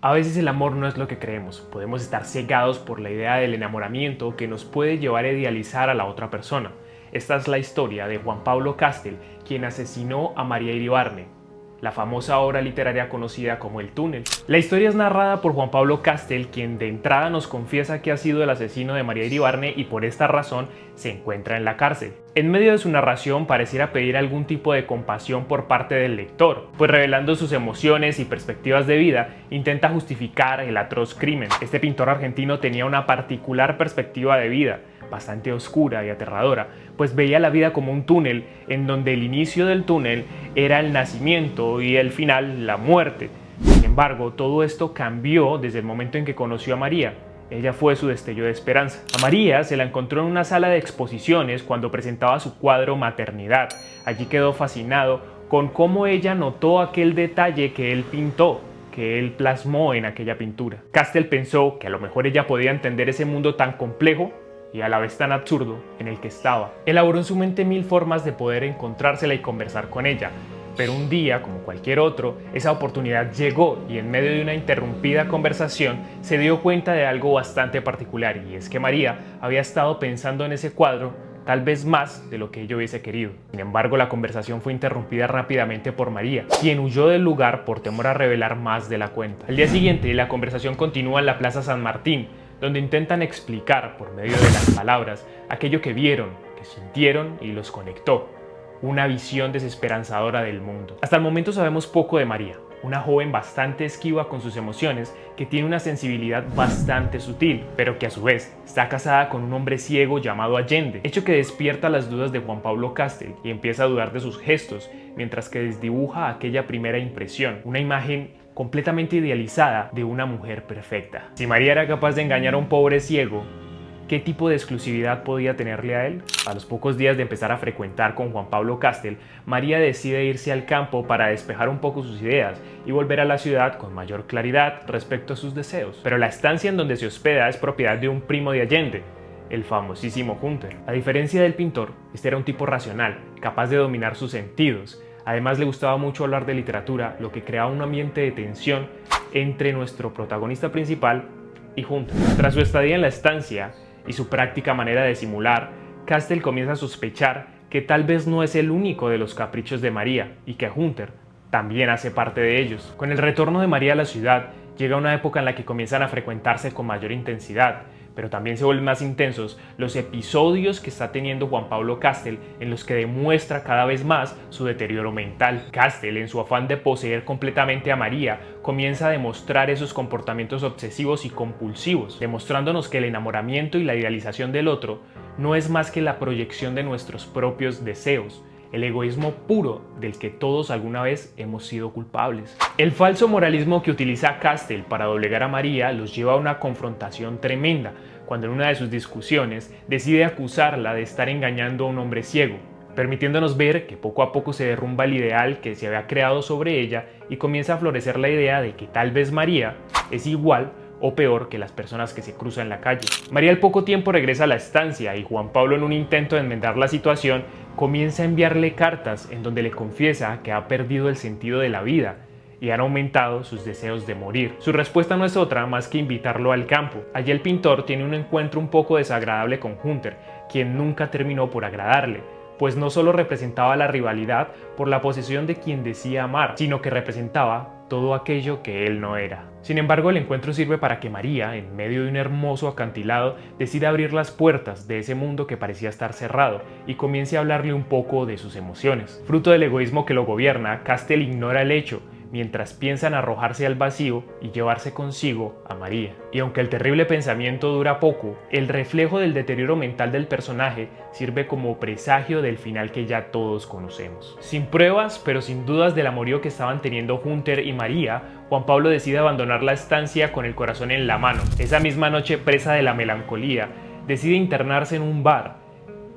A veces el amor no es lo que creemos, podemos estar cegados por la idea del enamoramiento que nos puede llevar a idealizar a la otra persona. Esta es la historia de Juan Pablo Castell, quien asesinó a María Iribarne, la famosa obra literaria conocida como El Túnel. La historia es narrada por Juan Pablo Castell, quien de entrada nos confiesa que ha sido el asesino de María Iribarne y por esta razón se encuentra en la cárcel. En medio de su narración pareciera pedir algún tipo de compasión por parte del lector, pues revelando sus emociones y perspectivas de vida, intenta justificar el atroz crimen. Este pintor argentino tenía una particular perspectiva de vida, bastante oscura y aterradora, pues veía la vida como un túnel en donde el inicio del túnel era el nacimiento y el final la muerte. Sin embargo, todo esto cambió desde el momento en que conoció a María. Ella fue su destello de esperanza. A María se la encontró en una sala de exposiciones cuando presentaba su cuadro Maternidad. Allí quedó fascinado con cómo ella notó aquel detalle que él pintó, que él plasmó en aquella pintura. Castell pensó que a lo mejor ella podía entender ese mundo tan complejo y a la vez tan absurdo en el que estaba. Elaboró en su mente mil formas de poder encontrársela y conversar con ella, pero un día, como cualquier otro, esa oportunidad llegó y en medio de una interrumpida conversación se dio cuenta de algo bastante particular, y es que María había estado pensando en ese cuadro tal vez más de lo que ella hubiese querido. Sin embargo, la conversación fue interrumpida rápidamente por María, quien huyó del lugar por temor a revelar más de la cuenta. Al día siguiente, la conversación continúa en la Plaza San Martín, donde intentan explicar por medio de las palabras aquello que vieron, que sintieron y los conectó. Una visión desesperanzadora del mundo. Hasta el momento sabemos poco de María, una joven bastante esquiva con sus emociones, que tiene una sensibilidad bastante sutil, pero que a su vez está casada con un hombre ciego llamado Allende, hecho que despierta las dudas de Juan Pablo Castell y empieza a dudar de sus gestos, mientras que desdibuja aquella primera impresión, una imagen completamente idealizada de una mujer perfecta. Si María era capaz de engañar a un pobre ciego, ¿qué tipo de exclusividad podía tenerle a él? A los pocos días de empezar a frecuentar con Juan Pablo Castell, María decide irse al campo para despejar un poco sus ideas y volver a la ciudad con mayor claridad respecto a sus deseos. Pero la estancia en donde se hospeda es propiedad de un primo de Allende, el famosísimo Hunter. A diferencia del pintor, este era un tipo racional, capaz de dominar sus sentidos. Además, le gustaba mucho hablar de literatura, lo que creaba un ambiente de tensión entre nuestro protagonista principal y Hunter. Tras su estadía en la estancia y su práctica manera de simular, Castell comienza a sospechar que tal vez no es el único de los caprichos de María y que Hunter también hace parte de ellos. Con el retorno de María a la ciudad, llega una época en la que comienzan a frecuentarse con mayor intensidad, pero también se vuelven más intensos los episodios que está teniendo Juan Pablo Castell, en los que demuestra cada vez más su deterioro mental. Castell, en su afán de poseer completamente a María, comienza a demostrar esos comportamientos obsesivos y compulsivos, demostrándonos que el enamoramiento y la idealización del otro no es más que la proyección de nuestros propios deseos, el egoísmo puro del que todos alguna vez hemos sido culpables. El falso moralismo que utiliza Castell para doblegar a María los lleva a una confrontación tremenda, cuando en una de sus discusiones decide acusarla de estar engañando a un hombre ciego, permitiéndonos ver que poco a poco se derrumba el ideal que se había creado sobre ella y comienza a florecer la idea de que tal vez María es igual o peor que las personas que se cruzan en la calle. María al poco tiempo regresa a la estancia y Juan Pablo, en un intento de enmendar la situación, comienza a enviarle cartas en donde le confiesa que ha perdido el sentido de la vida y han aumentado sus deseos de morir. Su respuesta no es otra más que invitarlo al campo. Allí el pintor tiene un encuentro un poco desagradable con Hunter, quien nunca terminó por agradarle, pues no solo representaba la rivalidad por la posesión de quien decía amar, sino que representaba todo aquello que él no era. Sin embargo, el encuentro sirve para que María, en medio de un hermoso acantilado, decida abrir las puertas de ese mundo que parecía estar cerrado y comience a hablarle un poco de sus emociones. Fruto del egoísmo que lo gobierna, Castell ignora el hecho, mientras piensan arrojarse al vacío y llevarse consigo a María. Y aunque el terrible pensamiento dura poco, el reflejo del deterioro mental del personaje sirve como presagio del final que ya todos conocemos. Sin pruebas, pero sin dudas del amorío que estaban teniendo Hunter y María, Juan Pablo decide abandonar la estancia con el corazón en la mano. Esa misma noche, presa de la melancolía, decide internarse en un bar,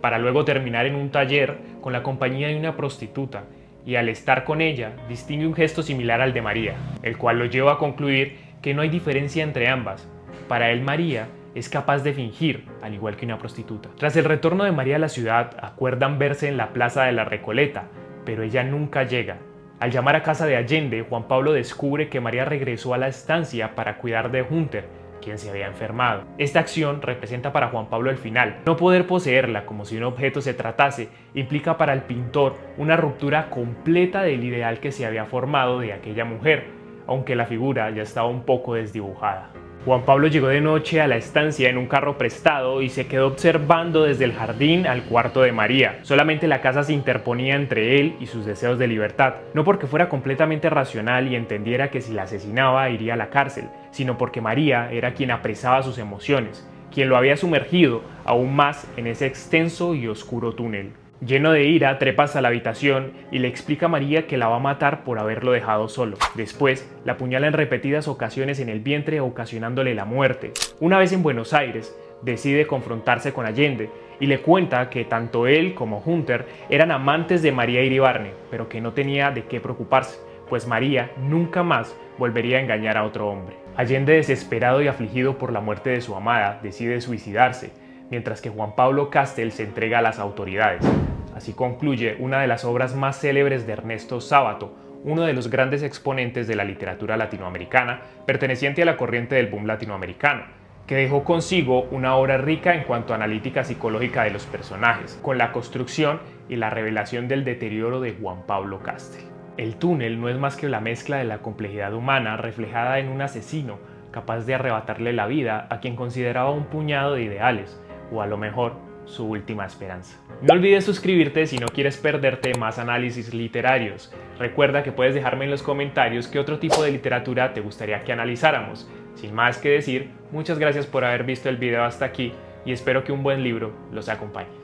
para luego terminar en un taller con la compañía de una prostituta, y al estar con ella distingue un gesto similar al de María, el cual lo lleva a concluir que no hay diferencia entre ambas. Para él, María es capaz de fingir, al igual que una prostituta. Tras el retorno de María a la ciudad, acuerdan verse en la Plaza de la Recoleta, pero ella nunca llega. Al llamar a casa de Allende, Juan Pablo descubre que María regresó a la estancia para cuidar de Hunter, quien se había enfermado. Esta acción representa para Juan Pablo el final. No poder poseerla como si un objeto se tratase implica para el pintor una ruptura completa del ideal que se había formado de aquella mujer, aunque la figura ya estaba un poco desdibujada. Juan Pablo llegó de noche a la estancia en un carro prestado y se quedó observando desde el jardín al cuarto de María. Solamente la casa se interponía entre él y sus deseos de libertad, no porque fuera completamente racional y entendiera que si la asesinaba iría a la cárcel, sino porque María era quien apresaba sus emociones, quien lo había sumergido aún más en ese extenso y oscuro túnel. Lleno de ira, trepa hasta la habitación y le explica a María que la va a matar por haberlo dejado solo. Después, la apuñala en repetidas ocasiones en el vientre, ocasionándole la muerte. Una vez en Buenos Aires, decide confrontarse con Allende y le cuenta que tanto él como Hunter eran amantes de María Iribarne, pero que no tenía de qué preocuparse, pues María nunca más volvería a engañar a otro hombre. Allende, desesperado y afligido por la muerte de su amada, decide suicidarse, mientras que Juan Pablo Castel se entrega a las autoridades. Así concluye una de las obras más célebres de Ernesto Sábato, uno de los grandes exponentes de la literatura latinoamericana, perteneciente a la corriente del boom latinoamericano, que dejó consigo una obra rica en cuanto a analítica psicológica de los personajes, con la construcción y la revelación del deterioro de Juan Pablo Castel. El túnel no es más que la mezcla de la complejidad humana reflejada en un asesino capaz de arrebatarle la vida a quien consideraba un puñado de ideales, o a lo mejor su última esperanza. No olvides suscribirte si no quieres perderte más análisis literarios. Recuerda que puedes dejarme en los comentarios qué otro tipo de literatura te gustaría que analizáramos. Sin más que decir, muchas gracias por haber visto el video hasta aquí y espero que un buen libro los acompañe.